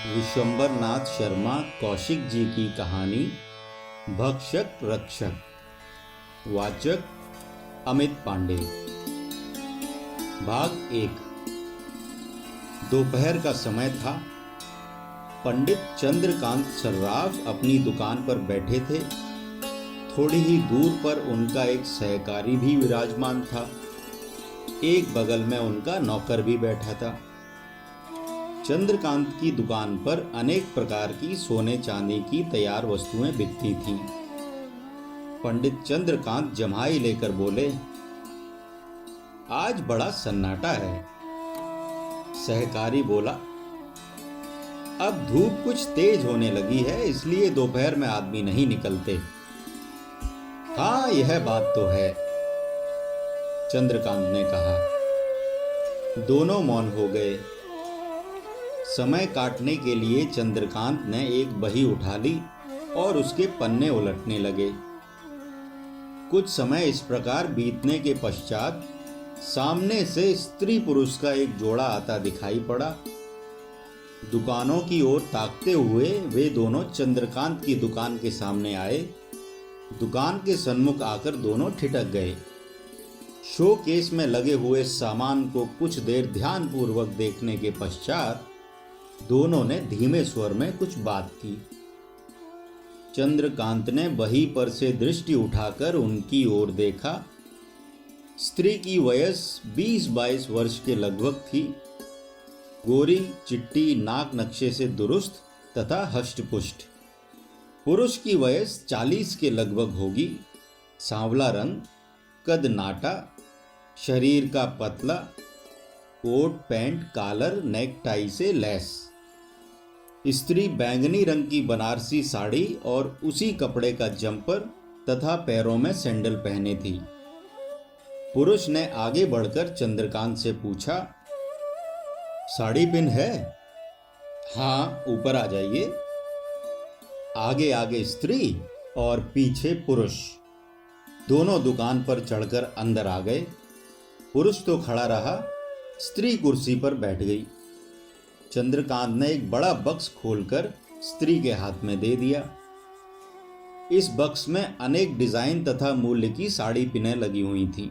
विश्वंभर नाथ शर्मा कौशिक जी की कहानी भक्षक रक्षक। वाचक अमित पांडे। भाग एक। दोपहर का समय था। पंडित चंद्रकांत सर्राफ अपनी दुकान पर बैठे थे। थोड़ी ही दूर पर उनका एक सहकारी भी विराजमान था। एक बगल में उनका नौकर भी बैठा था। चंद्रकांत की दुकान पर अनेक प्रकार की सोने चांदी की तैयार वस्तुएं बिकती थीं। पंडित चंद्रकांत जम्हाई लेकर बोले, आज बड़ा सन्नाटा है। सहकारी बोला, अब धूप कुछ तेज होने लगी है, इसलिए दोपहर में आदमी नहीं निकलते। हाँ, यह बात तो है, चंद्रकांत ने कहा। दोनों मौन हो गए। समय काटने के लिए चंद्रकांत ने एक बही उठा ली और उसके पन्ने उलटने लगे। कुछ समय इस प्रकार बीतने के पश्चात सामने से स्त्री पुरुष का एक जोड़ा आता दिखाई पड़ा। दुकानों की ओर ताकते हुए वे दोनों चंद्रकांत की दुकान के सामने आए। दुकान के सन्मुख आकर दोनों ठिठक गए। शो केस में लगे हुए सामान को कुछ देर ध्यानपूर्वक देखने के पश्चात दोनों ने धीमे स्वर में कुछ बात की। चंद्रकांत ने बही पर से दृष्टि उठाकर उनकी ओर देखा। स्त्री की वयस 20-22 वर्ष के लगभग थी। गोरी चिट्टी, नाक नक्शे से दुरुस्त तथा हष्टपुष्ट। पुरुष की वयस 40 के लगभग होगी। सांवला रंग, कद नाटा, शरीर का पतला, कोट पैंट कॉलर नेकटाई से लैस। स्त्री बैंगनी रंग की बनारसी साड़ी और उसी कपड़े का जंपर तथा पैरों में सैंडल पहने थी। पुरुष ने आगे बढ़कर चंद्रकांत से पूछा, साड़ी पिन है? हाँ, ऊपर आ जाइए। आगे आगे स्त्री और पीछे पुरुष दोनों दुकान पर चढ़कर अंदर आ गए। पुरुष तो खड़ा रहा, स्त्री कुर्सी पर बैठ गई। चंद्रकांत ने एक बड़ा बक्स खोलकर स्त्री के हाथ में दे दिया। इस बक्स में अनेक डिजाइन तथा मूल्य की साड़ी पिनें लगी हुई थीं।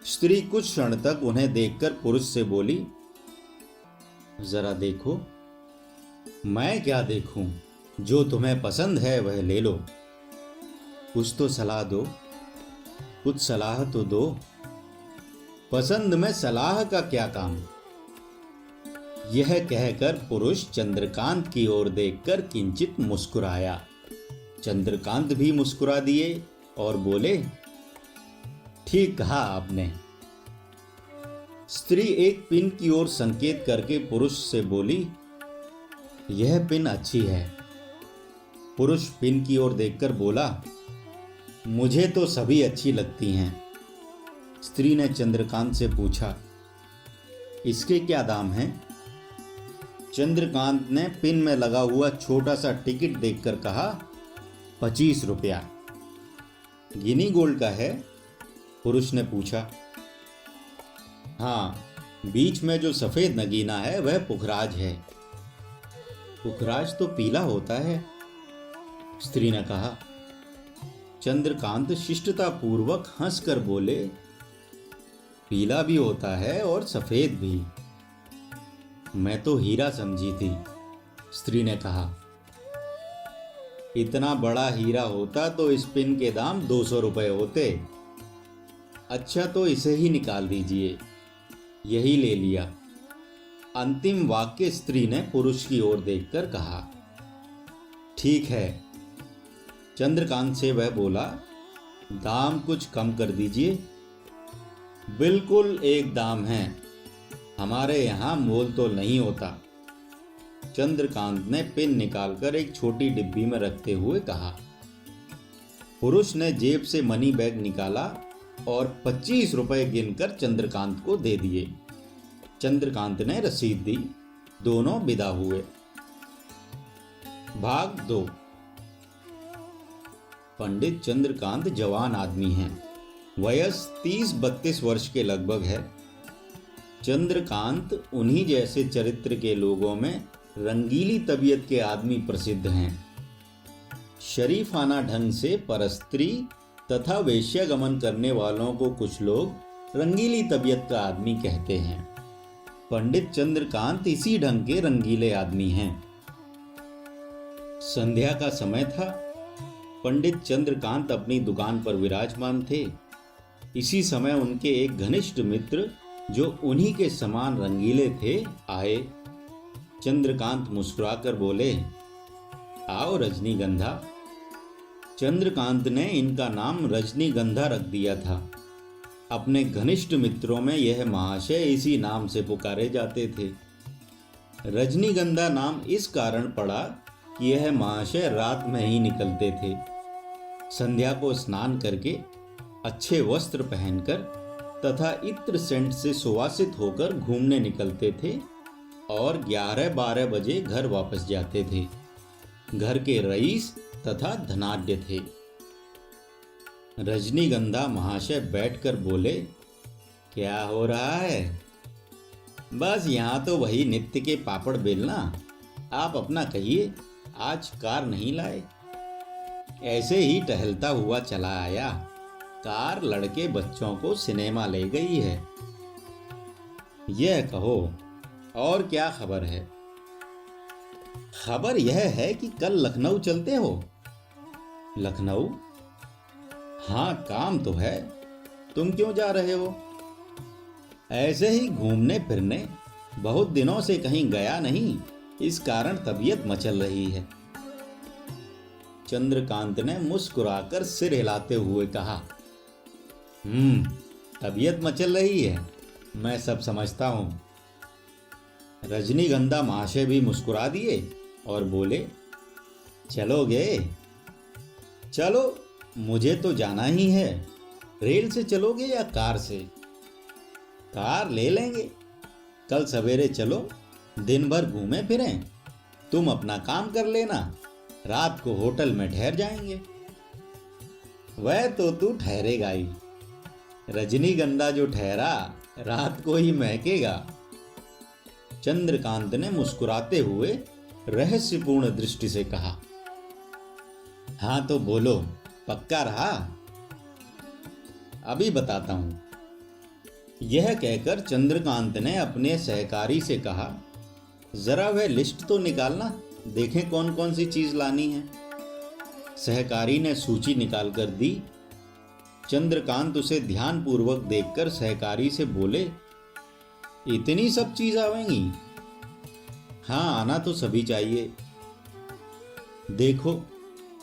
स्त्री कुछ क्षण तक उन्हें देखकर पुरुष से बोली, जरा देखो। मैं क्या देखूं? जो तुम्हें पसंद है वह ले लो। कुछ तो सलाह दो, कुछ सलाह तो दो। पसंद में सलाह का क्या काम? यह कहकर पुरुष चंद्रकांत की ओर देखकर किंचित मुस्कुराया। चंद्रकांत भी मुस्कुरा दिए और बोले, ठीक कहा आपने। स्त्री एक पिन की ओर संकेत करके पुरुष से बोली, यह पिन अच्छी है। पुरुष पिन की ओर देखकर बोला, मुझे तो सभी अच्छी लगती हैं। स्त्री ने चंद्रकांत से पूछा, इसके क्या दाम हैं? चंद्रकांत ने पिन में लगा हुआ छोटा सा टिकट देखकर कहा, 25 रुपया। गिनी गोल्ड का है? पुरुष ने पूछा। हाँ, बीच में जो सफेद नगीना है वह पुखराज है। पुखराज तो पीला होता है, स्त्री ने कहा। चंद्रकांत शिष्टता पूर्वक हंसकर बोले, पीला भी होता है और सफेद भी। मैं तो हीरा समझी थी, स्त्री ने कहा। इतना बड़ा हीरा होता तो इस पिन के दाम 200 रुपए होते। अच्छा, तो इसे ही निकाल दीजिए। यही ले लिया। अंतिम वाक्य स्त्री ने पुरुष की ओर देखकर कहा। ठीक है। चंद्रकांत से वह बोला, दाम कुछ कम कर दीजिए। बिल्कुल एक दाम है, हमारे यहां मोल तो नहीं होता। चंद्रकांत ने पिन निकालकर एक छोटी डिब्बी में रखते हुए कहा। पुरुष ने जेब से मनी बैग निकाला और 25 रुपए गिनकर चंद्रकांत को दे दिए। चंद्रकांत ने रसीद दी। दोनों विदा हुए। भाग 2। पंडित चंद्रकांत जवान आदमी हैं। वयस 30-32 वर्ष के लगभग है। चंद्रकांत उन्हीं जैसे चरित्र के लोगों में रंगीली तबीयत के आदमी प्रसिद्ध हैं। शरीफाना ढंग से परस्त्री तथा वेश्यागमन करने वालों को कुछ लोग रंगीली तबीयत का आदमी कहते हैं। पंडित चंद्रकांत इसी ढंग के रंगीले आदमी हैं। संध्या का समय था। पंडित चंद्रकांत अपनी दुकान पर विराजमान थे। इसी समय उनके एक घनिष्ठ मित्र जो उन्हीं के समान रंगीले थे आए। चंद्रकांत मुस्कुराकर बोले, आओ रजनीगंधा। चंद्रकांत ने इनका नाम रजनीगंधा रख दिया था। अपने घनिष्ठ मित्रों में यह महाशय इसी नाम से पुकारे जाते थे। रजनीगंधा नाम इस कारण पड़ा कि यह महाशय रात में ही निकलते थे। संध्या को स्नान करके अच्छे वस्त्र पहनकर तथा इत्र सेंट से सुवासित होकर घूमने निकलते थे और 11-12 बजे घर वापस जाते थे। घर के रईस तथा धनाढ्य थे। रजनीगंधा महाशय बैठकर बोले, क्या हो रहा है? बस यहाँ तो वही नित्य के पापड़ बेलना। आप अपना कहिए, आज कार नहीं लाए? ऐसे ही टहलता हुआ चला आया। कार लड़के बच्चों को सिनेमा ले गई है। यह कहो, और क्या खबर है? खबर यह है कि कल लखनऊ चलते हो। लखनऊ? हाँ, काम तो है। तुम क्यों जा रहे हो? ऐसे ही घूमने फिरने। बहुत दिनों से कहीं गया नहीं, इस कारण तबीयत मचल रही है। चंद्रकांत ने मुस्कुराकर सिर हिलाते हुए कहा, तबीयत मचल रही है, मैं सब समझता हूं। रजनीगंधा महाशय भी मुस्कुरा दिए और बोले, चलोगे? चलो, मुझे तो जाना ही है। रेल से चलोगे या कार से? कार ले लेंगे। कल सवेरे चलो, दिन भर घूमे फिरें। तुम अपना काम कर लेना, रात को होटल में ठहर जाएंगे। वह तो तू ठहरेगा ही। रजनीगंधा जो ठहरा, रात को ही महकेगा। चंद्रकांत ने मुस्कुराते हुए रहस्यपूर्ण दृष्टि से कहा, हाँ तो बोलो, पक्का रहा? अभी बताता हूं। यह कहकर चंद्रकांत ने अपने सहकारी से कहा, जरा वह लिस्ट तो निकालना, देखें कौन कौन सी चीज लानी है। सहकारी ने सूची निकाल कर दी। चंद्रकांत उसे ध्यानपूर्वक देखकर सहकारी से बोले, इतनी सब चीज आवेंगी? हाँ, आना तो सभी चाहिए। देखो,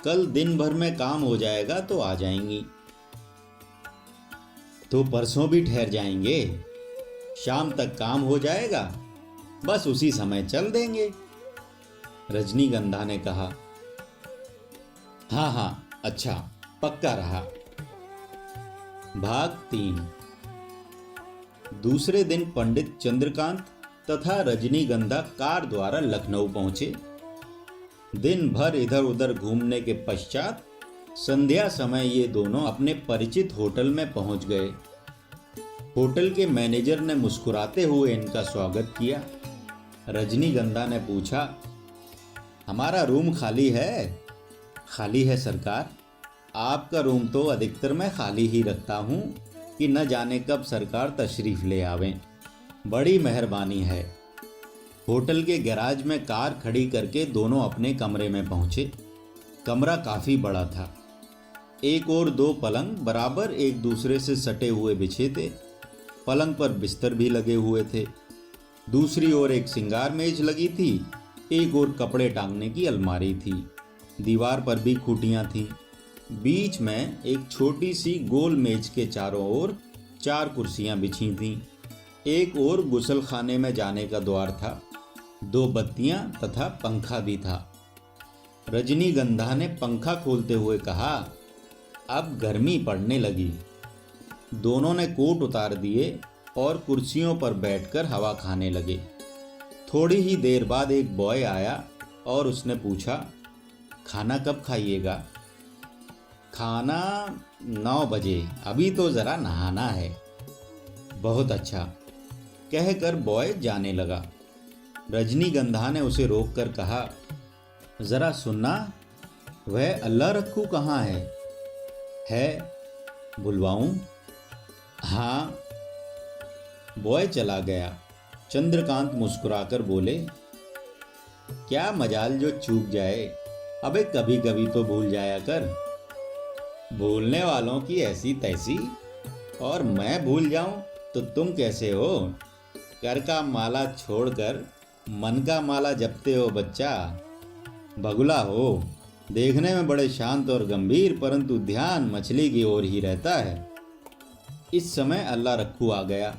कल दिन भर में काम हो जाएगा तो आ जाएंगी। तो परसों भी ठहर जाएंगे। शाम तक काम हो जाएगा, बस उसी समय चल देंगे। रजनीगंधा ने कहा, हाँ हाँ, अच्छा, पक्का रहा। भाग 3। दूसरे दिन पंडित चंद्रकांत तथा रजनीगंधा कार द्वारा लखनऊ पहुंचे। दिन भर इधर उधर घूमने के पश्चात संध्या समय ये दोनों अपने परिचित होटल में पहुंच गए। होटल के मैनेजर ने मुस्कुराते हुए इनका स्वागत किया। रजनीगंधा ने पूछा, हमारा रूम खाली है? खाली है सरकार। आपका रूम तो अधिकतर मैं खाली ही रखता हूँ कि न जाने कब सरकार तशरीफ ले आवें। बड़ी मेहरबानी है। होटल के गैराज में कार खड़ी करके दोनों अपने कमरे में पहुंचे। कमरा काफी बड़ा था। एक और 2 पलंग बराबर एक दूसरे से सटे हुए बिछे थे। पलंग पर बिस्तर भी लगे हुए थे। दूसरी ओर एक सिंगार मेज लगी थी। एक और कपड़े टांगने की अलमारी थी। दीवार पर भी खूंटियां थीं। बीच में एक छोटी सी गोल मेज के चारों ओर 4 कुर्सियां बिछी थीं। एक और गुसल खाने में जाने का द्वार था। 2 बत्तियां तथा पंखा भी था। रजनीगंधा ने पंखा खोलते हुए कहा, अब गर्मी पड़ने लगी। दोनों ने कोट उतार दिए और कुर्सियों पर बैठकर हवा खाने लगे। थोड़ी ही देर बाद एक बॉय आया और उसने पूछा, खाना कब खाइएगा? खाना 9 बजे, अभी तो ज़रा नहाना है। बहुत अच्छा, कहकर बॉय जाने लगा। रजनीगंधा ने उसे रोककर कहा, जरा सुनना, वह अल्लाह रक्खू कहाँ है? बुलवाऊं? हाँ। बॉय चला गया। चंद्रकांत मुस्कुराकर बोले, क्या मजाल जो चूक जाए, अबे कभी कभी तो भूल जाया कर। भूलने वालों की ऐसी तैसी, और मैं भूल जाऊं तो तुम कैसे हो? कर का माला छोड़कर मन का माला जपते हो बच्चा। बगुला हो, देखने में बड़े शांत और गंभीर, परंतु ध्यान मछली की ओर ही रहता है। इस समय अल्लाह रक्खू आ गया।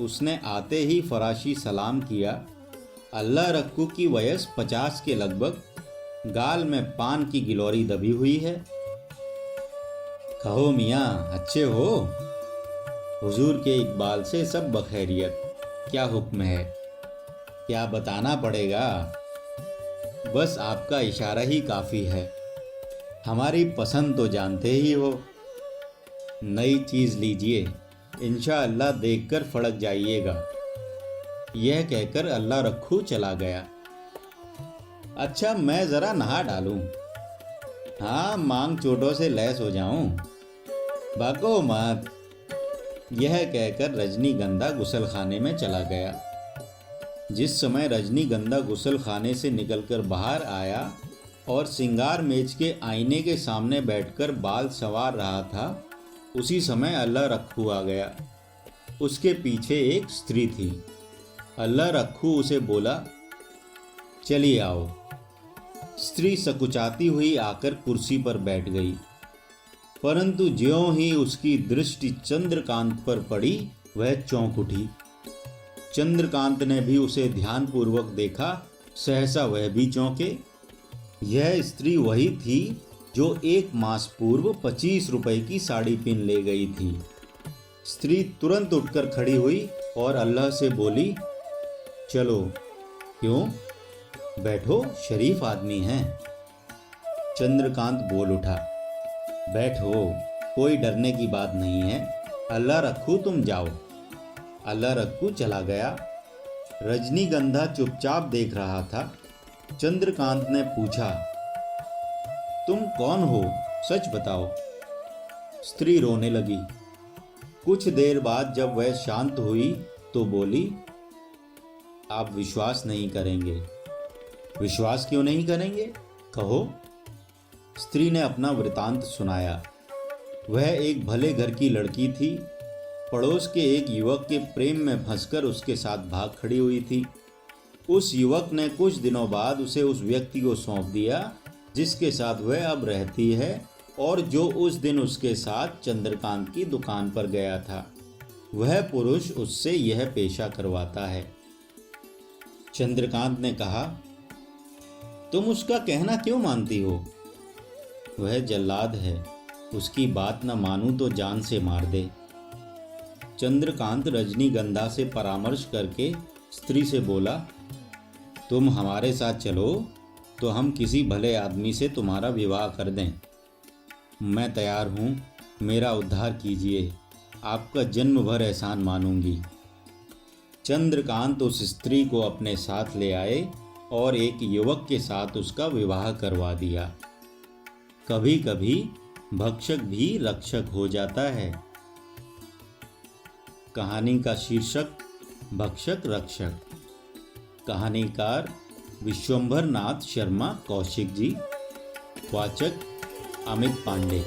उसने आते ही फराशी सलाम किया। अल्लाह रक्खू की वयस 50 के लगभग। गाल में पान की गिलोरी दबी हुई है। कहो मियाँ, अच्छे हो? हुजूर के इकबाल से सब बखैरियत। क्या हुक्म है? क्या बताना पड़ेगा? बस आपका इशारा ही काफ़ी है। हमारी पसंद तो जानते ही हो। नई चीज़ लीजिए, इंशाअल्लाह देखकर फड़क जाइएगा। यह कहकर अल्लाह रक्खू चला गया। अच्छा, मैं ज़रा नहा डालूं। हाँ, मांग चोटों से लैस हो जाऊं। भागो मत। यह कहकर रजनीगंधा गुसलखाने में चला गया। जिस समय रजनीगंधा गुसलखाने से निकलकर बाहर आया और सिंगार मेज के आईने के सामने बैठकर बाल संवार रहा था, उसी समय अल्लाह रक्खू आ गया। उसके पीछे एक स्त्री थी। अल्लाह रक्खू उसे बोला, चलिए आओ। स्त्री सकुचाती हुई आकर कुर्सी पर बैठ गई, परंतु ज्यों ही उसकी दृष्टि चंद्रकांत पर पड़ी, वह चौंक उठी। चंद्रकांत ने भी उसे ध्यानपूर्वक देखा। सहसा वह भी चौंके। यह स्त्री वही थी जो 1 मास पूर्व 25 रुपए की साड़ी पहन ले गई थी। स्त्री तुरंत उठकर खड़ी हुई और अल्लाह से बोली, चलो। क्यों? बैठो, शरीफ आदमी हैं। चंद्रकांत बोल उठा, बैठो, कोई डरने की बात नहीं है। अल्लाह रक्खू तुम जाओ। अल्लाह रक्खू चला गया। रजनीगंधा चुपचाप देख रहा था। चंद्रकांत ने पूछा, तुम कौन हो? सच बताओ। स्त्री रोने लगी। कुछ देर बाद जब वह शांत हुई तो बोली, आप विश्वास नहीं करेंगे। विश्वास क्यों नहीं करेंगे? कहो। स्त्री ने अपना वृतांत सुनाया। वह एक भले घर की लड़की थी। पड़ोस के एक युवक के प्रेम में फंसकर उसके साथ भाग खड़ी हुई थी। उस युवक ने कुछ दिनों बाद उसे उस व्यक्ति को सौंप दिया जिसके साथ वह अब रहती है और जो उस दिन उसके साथ चंद्रकांत की दुकान पर गया था। वह पुरुष उससे यह पेशा करवाता है। चंद्रकांत ने कहा, तुम उसका कहना क्यों मानती हो? वह जल्लाद है, उसकी बात न मानूं तो जान से मार दे। चंद्रकांत रजनीगंधा से परामर्श करके स्त्री से बोला, तुम हमारे साथ चलो तो हम किसी भले आदमी से तुम्हारा विवाह कर दें। मैं तैयार हूँ, मेरा उद्धार कीजिए, आपका जन्म भर एहसान मानूंगी। चंद्रकांत उस स्त्री को अपने साथ ले आए और एक युवक के साथ उसका विवाह करवा दिया। कभी कभी भक्षक भी रक्षक हो जाता है। कहानी का शीर्षक भक्षक रक्षक। कहानीकार विश्वंभर नाथ शर्मा कौशिक जी। वाचक अमित पांडे।